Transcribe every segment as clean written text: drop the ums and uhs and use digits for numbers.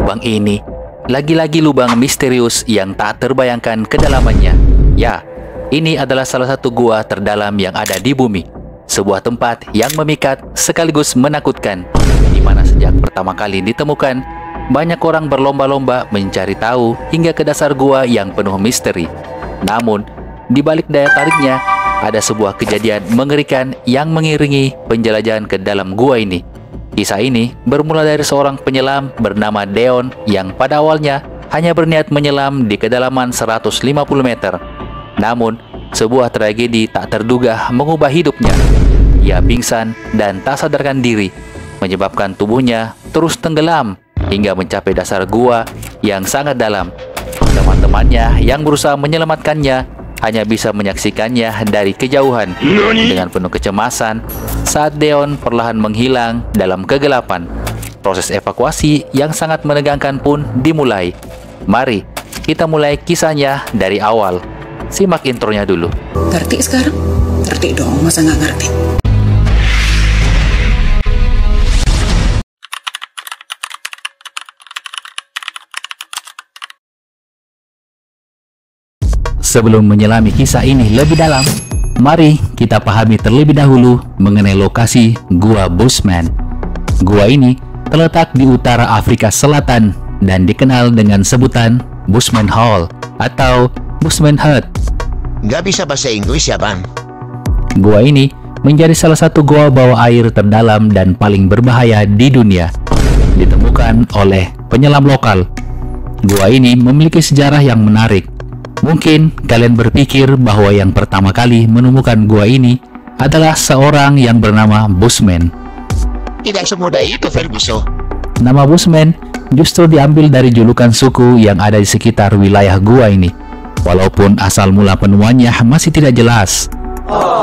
lubang ini lagi-lagi lubang misterius yang tak terbayangkan kedalamannya. Ya, ini adalah salah satu gua terdalam yang ada di bumi. Sebuah tempat yang memikat sekaligus menakutkan, di mana sejak pertama kali ditemukan, banyak orang berlomba-lomba mencari tahu hingga ke dasar gua yang penuh misteri. Namun, di balik daya tariknya, ada sebuah kejadian mengerikan yang mengiringi penjelajahan ke dalam gua ini. Kisah ini bermula dari seorang penyelam bernama Deon yang pada awalnya hanya berniat menyelam di kedalaman 150 meter. Namun, sebuah tragedi tak terduga mengubah hidupnya. Ia pingsan dan tak sadarkan diri, menyebabkan tubuhnya terus tenggelam hingga mencapai dasar gua yang sangat dalam. Teman-temannya yang berusaha menyelamatkannya hanya bisa menyaksikannya dari kejauhan dengan penuh kecemasan saat Deon perlahan menghilang dalam kegelapan. Proses evakuasi yang sangat menegangkan pun dimulai. Mari kita mulai kisahnya dari awal. Simak intronya dulu. Ngerti sekarang? Ngerti dong, masa nggak ngerti? Sebelum menyelami kisah ini lebih dalam, mari kita pahami terlebih dahulu mengenai lokasi Gua Bushman. Gua ini terletak di utara Afrika Selatan dan dikenal dengan sebutan Bushman Hole atau Bushman Hut. Nggak bisa bahasa Inggris ya, Bang? Gua ini menjadi salah satu gua bawah air terdalam dan paling berbahaya di dunia. Ditemukan oleh penyelam lokal. Gua ini memiliki sejarah yang menarik. Mungkin kalian berpikir bahwa yang pertama kali menemukan gua ini adalah seorang yang bernama Bushman. Tidak semudah itu, Ferguson. Nama Bushman justru diambil dari julukan suku yang ada di sekitar wilayah gua ini. Walaupun asal mula penemuannya masih tidak jelas.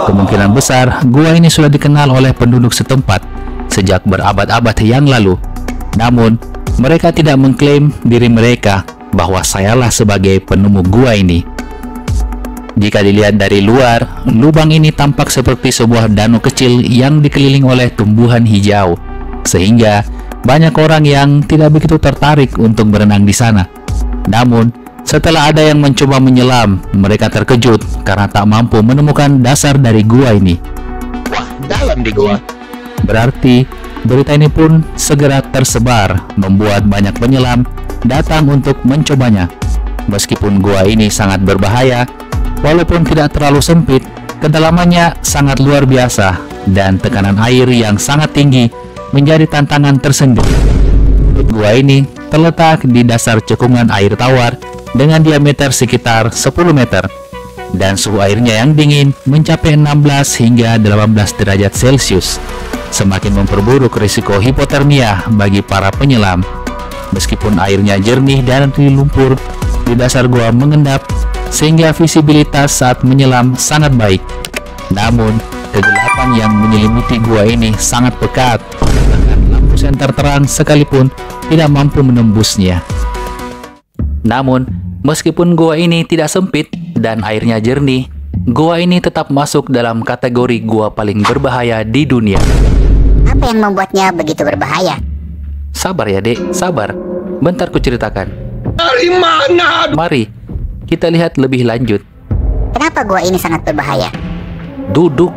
Kemungkinan besar gua ini sudah dikenal oleh penduduk setempat sejak berabad-abad yang lalu. Namun, mereka tidak mengklaim diri mereka bahwa sayalah sebagai penemu gua ini. Jika dilihat dari luar, lubang ini tampak seperti sebuah danau kecil yang dikelilingi oleh tumbuhan hijau, sehingga banyak orang yang tidak begitu tertarik untuk berenang di sana. Namun, setelah ada yang mencoba menyelam, mereka terkejut karena tak mampu menemukan dasar dari gua ini. Wah, dalam di gua. Berarti, berita ini pun segera tersebar, membuat banyak penyelam datang untuk mencobanya. Meskipun gua ini sangat berbahaya, walaupun tidak terlalu sempit, kedalamannya sangat luar biasa dan tekanan air yang sangat tinggi menjadi tantangan tersendiri. Gua ini terletak di dasar cekungan air tawar dengan diameter sekitar 10 meter dan suhu airnya yang dingin mencapai 16 hingga 18 derajat Celcius, semakin memperburuk risiko hipotermia bagi para penyelam. Meskipun airnya jernih dan lumpur, di dasar gua mengendap sehingga visibilitas saat menyelam sangat baik. Namun, kegelapan yang menyelimuti gua ini sangat pekat, bahkan lampu senter terang sekalipun tidak mampu menembusnya. Namun, meskipun gua ini tidak sempit dan airnya jernih, gua ini tetap masuk dalam kategori gua paling berbahaya di dunia. Apa yang membuatnya begitu berbahaya? Sabar ya, Dek, sabar. Bentar ku ceritakan. Dari mana? Mari kita lihat lebih lanjut. Kenapa gua ini sangat berbahaya? Duduk.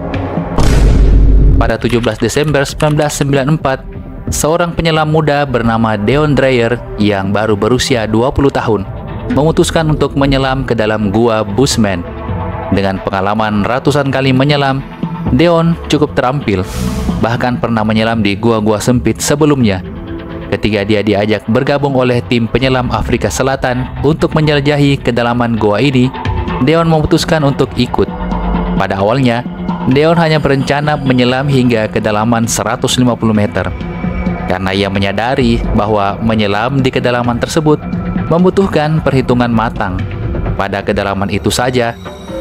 Pada 17 Desember 1994, seorang penyelam muda bernama Deon Dreyer yang baru berusia 20 tahun memutuskan untuk menyelam ke dalam gua Bushman. Dengan pengalaman ratusan kali menyelam, Deon cukup terampil, bahkan pernah menyelam di gua-gua sempit sebelumnya. Ketika dia diajak bergabung oleh tim penyelam Afrika Selatan untuk menjelajahi kedalaman gua ini, Deon memutuskan untuk ikut. Pada awalnya, Deon hanya berencana menyelam hingga kedalaman 150 meter. Karena ia menyadari bahwa menyelam di kedalaman tersebut membutuhkan perhitungan matang. Pada kedalaman itu saja,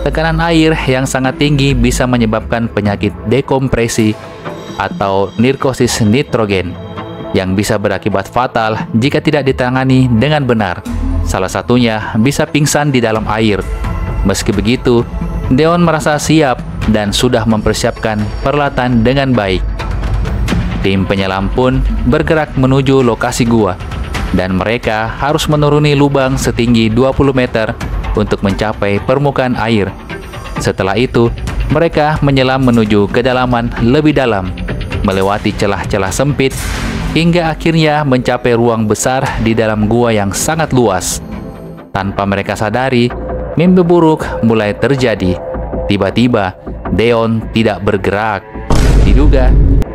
tekanan air yang sangat tinggi bisa menyebabkan penyakit dekompresi atau nirkosis nitrogen yang bisa berakibat fatal jika tidak ditangani dengan benar. Salah satunya bisa pingsan di dalam air. Meski begitu, Deon merasa siap dan sudah mempersiapkan peralatan dengan baik. Tim penyelam pun bergerak menuju lokasi gua. dan mereka harus menuruni lubang setinggi 20 meter untuk mencapai permukaan air. Setelah itu, mereka menyelam menuju kedalaman lebih dalam, melewati celah-celah sempit, hingga akhirnya mencapai ruang besar di dalam gua yang sangat luas. Tanpa mereka sadari, mimpi buruk mulai terjadi. Tiba-tiba, Deon tidak bergerak. Diduga,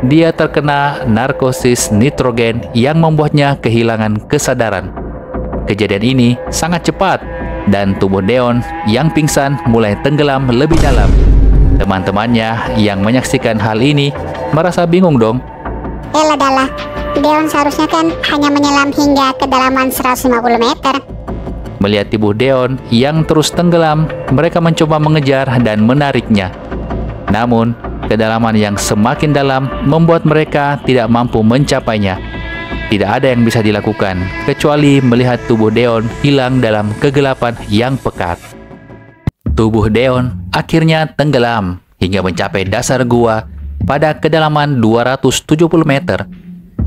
dia terkena narkosis nitrogen yang membuatnya kehilangan kesadaran. Kejadian ini sangat cepat, dan tubuh Deon yang pingsan mulai tenggelam lebih dalam. Teman-temannya yang menyaksikan hal ini merasa bingung dong. Elah, Deon seharusnya kan hanya menyelam hingga kedalaman 150 meter. Melihat tubuh Deon yang terus tenggelam, mereka mencoba mengejar dan menariknya. Namun, kedalaman yang semakin dalam membuat mereka tidak mampu mencapainya. Tidak ada yang bisa dilakukan kecuali melihat tubuh Deon hilang dalam kegelapan yang pekat. Tubuh Deon akhirnya tenggelam hingga mencapai dasar gua pada kedalaman 270 meter.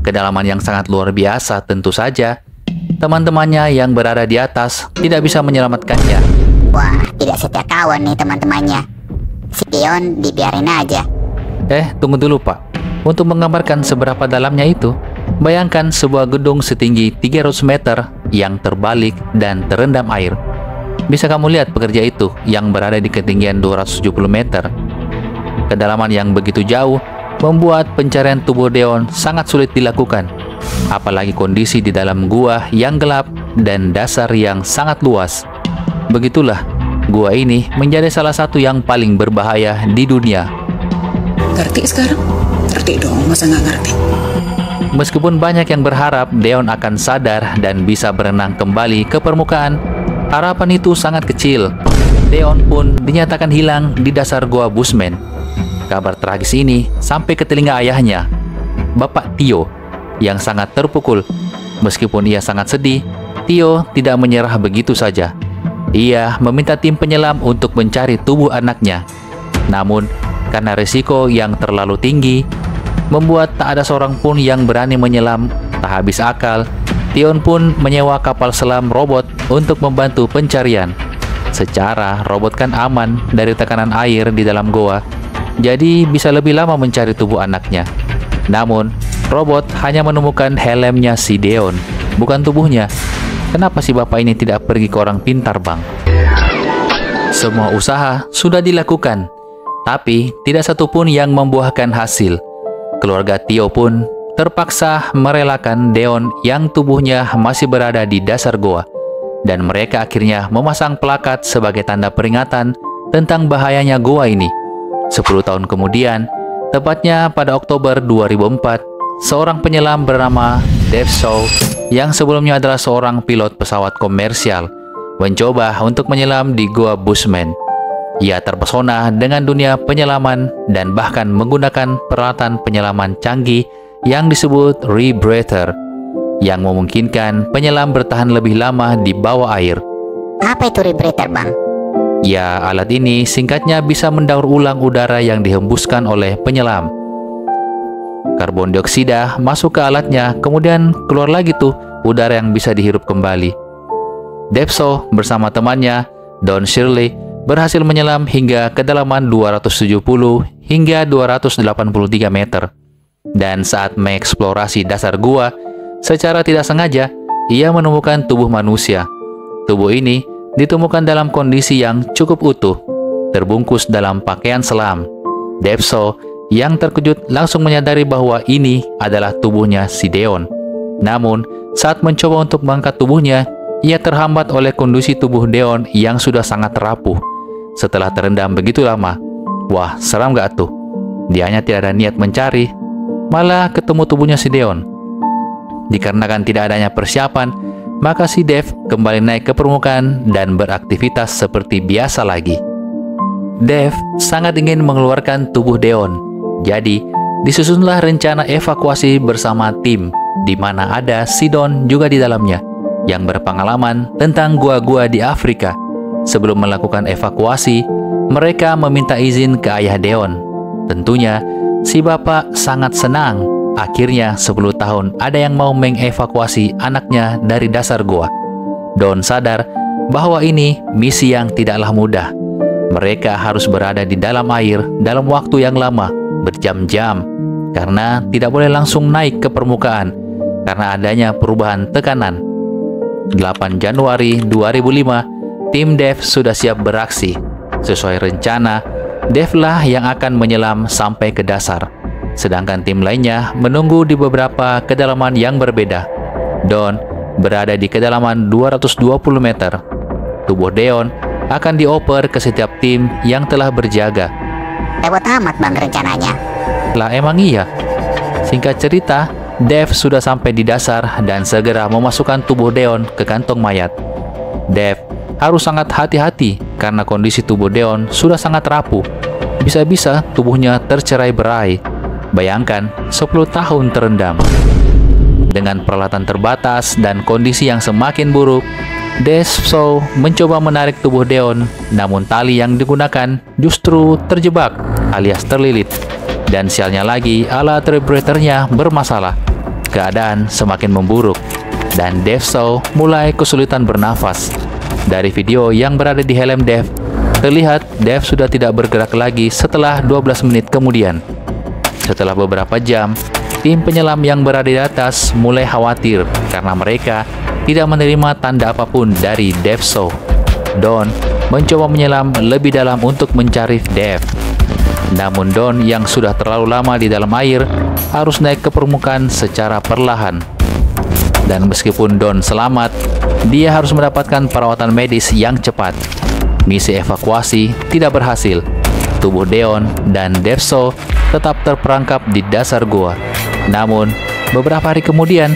Kedalaman yang sangat luar biasa tentu saja. Teman-temannya yang berada di atas tidak bisa menyelamatkannya. Wah, tidak setia kawan nih teman-temannya. Si Deon dibiarin aja. Tunggu dulu Pak. Untuk menggambarkan seberapa dalamnya itu, bayangkan sebuah gedung setinggi 300 meter yang terbalik dan terendam air. Bisa kamu lihat pekerja itu yang berada di ketinggian 270 meter. Kedalaman yang begitu jauh membuat pencarian tubuh Deon sangat sulit dilakukan. Apalagi kondisi di dalam gua yang gelap dan dasar yang sangat luas. Begitulah, gua ini menjadi salah satu yang paling berbahaya di dunia. Ngerti sekarang? Ngerti dong, masa nggak ngerti? Meskipun banyak yang berharap Deon akan sadar dan bisa berenang kembali ke permukaan, harapan itu sangat kecil. Deon pun dinyatakan hilang di dasar gua Bushman. Kabar tragis ini sampai ke telinga ayahnya, Bapak Tio, yang sangat terpukul. Meskipun ia sangat sedih, Tio tidak menyerah begitu saja. Ia meminta tim penyelam untuk mencari tubuh anaknya. Namun, karena risiko yang terlalu tinggi, membuat tak ada seorang pun yang berani menyelam. Tak habis akal, Tion pun menyewa kapal selam robot untuk membantu pencarian. Secara robot kan aman dari tekanan air di dalam goa, jadi bisa lebih lama mencari tubuh anaknya. Namun, robot hanya menemukan helmnya si Deon, bukan tubuhnya. Kenapa si bapak ini tidak pergi ke orang pintar, Bang? Semua usaha sudah dilakukan, tapi tidak satupun yang membuahkan hasil. Keluarga Tio pun terpaksa merelakan Deon yang tubuhnya masih berada di dasar goa, dan mereka akhirnya memasang plakat sebagai tanda peringatan tentang bahayanya goa ini. 10 tahun kemudian, tepatnya pada Oktober 2004, seorang penyelam bernama Dave Shaw yang sebelumnya adalah seorang pilot pesawat komersial mencoba untuk menyelam di Gua Bushman. Ia terpesona dengan dunia penyelaman dan bahkan menggunakan peralatan penyelaman canggih yang disebut rebreather, yang memungkinkan penyelam bertahan lebih lama di bawah air. Apa itu rebreather, Bang? Ya, alat ini singkatnya bisa mendaur ulang udara yang dihembuskan oleh penyelam. Karbon dioksida masuk ke alatnya, kemudian keluar lagi tuh udara yang bisa dihirup kembali. Depso bersama temannya, Don Shirley, berhasil menyelam hingga kedalaman 270 hingga 283 meter. Dan saat mengeksplorasi dasar gua, secara tidak sengaja, ia menemukan tubuh manusia. Tubuh ini ditemukan dalam kondisi yang cukup utuh, terbungkus dalam pakaian selam. Depso yang terkejut langsung menyadari bahwa ini adalah tubuhnya si Deon. Namun, saat mencoba untuk mengangkat tubuhnya, ia terhambat oleh kondisi tubuh Deon yang sudah sangat rapuh. Setelah terendam begitu lama, wah, seram gak tuh? Dianya tidak ada niat mencari, malah ketemu tubuhnya si Deon. Dikarenakan tidak adanya persiapan, maka si Dave kembali naik ke permukaan dan beraktivitas seperti biasa lagi. Dave sangat ingin mengeluarkan tubuh Deon, jadi disusunlah rencana evakuasi bersama tim, di mana ada si Don juga di dalamnya, yang berpengalaman tentang gua-gua di Afrika. Sebelum melakukan evakuasi, mereka meminta izin ke ayah Deon. Tentunya, si bapak sangat senang akhirnya 10 tahun ada yang mau mengevakuasi anaknya dari dasar gua. Don sadar bahwa ini misi yang tidaklah mudah. Mereka harus berada di dalam air dalam waktu yang lama, berjam-jam, karena tidak boleh langsung naik ke permukaan karena adanya perubahan tekanan. 8 Januari 2005, tim Dave sudah siap beraksi. Sesuai rencana, Dave lah yang akan menyelam sampai ke dasar, sedangkan tim lainnya menunggu di beberapa kedalaman yang berbeda. Don berada di kedalaman 220 meter. Tubuh Deon akan dioper ke setiap tim yang telah berjaga. Hebat amat bang rencananya. Lah emang iya. Singkat cerita, Dave sudah sampai di dasar dan segera memasukkan tubuh Deon ke kantong mayat. Dave harus sangat hati-hati karena kondisi tubuh Deon sudah sangat rapuh. Bisa-bisa tubuhnya tercerai-berai. Bayangkan 10 tahun terendam. Dengan peralatan terbatas dan kondisi yang semakin buruk, Deso mencoba menarik tubuh Deon, namun tali yang digunakan justru terjebak alias terlilit. Dan sialnya lagi, alat vibratornya bermasalah. Keadaan semakin memburuk, dan Deso mulai kesulitan bernafas. Dari video yang berada di helm Dave, terlihat Dave sudah tidak bergerak lagi setelah 12 menit kemudian. Setelah beberapa jam, tim penyelam yang berada di atas mulai khawatir karena mereka tidak menerima tanda apapun dari Deso. Don mencoba menyelam lebih dalam untuk mencari Dave. Namun Don yang sudah terlalu lama di dalam air harus naik ke permukaan secara perlahan. Dan meskipun Don selamat, dia harus mendapatkan perawatan medis yang cepat. Misi evakuasi tidak berhasil. Tubuh Deon dan Deso tetap terperangkap di dasar gua. Namun, beberapa hari kemudian,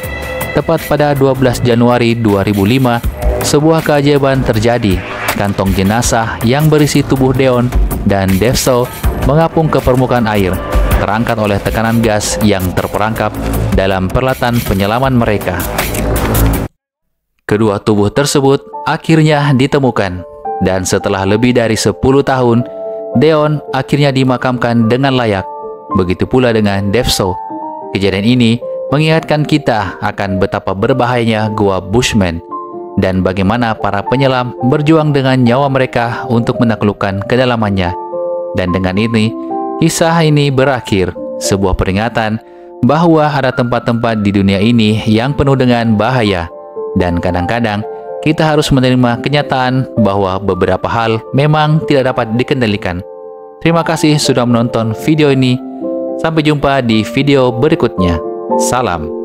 tepat pada 12 Januari 2005, sebuah keajaiban terjadi. Kantong jenazah yang berisi tubuh Deon dan Deso mengapung ke permukaan air, terangkat oleh tekanan gas yang terperangkap dalam peralatan penyelaman mereka. Kedua tubuh tersebut akhirnya ditemukan, dan setelah lebih dari 10 tahun, Deon akhirnya dimakamkan dengan layak. Begitu pula dengan Deso. Kejadian ini mengingatkan kita akan betapa berbahayanya gua Bushman dan bagaimana para penyelam berjuang dengan nyawa mereka untuk menaklukkan kedalamannya. Dan dengan ini, kisah ini berakhir, sebuah peringatan bahwa ada tempat-tempat di dunia ini yang penuh dengan bahaya. Dan kadang-kadang kita harus menerima kenyataan bahwa beberapa hal memang tidak dapat dikendalikan. Terima kasih sudah menonton video ini. Sampai jumpa di video berikutnya. Salam.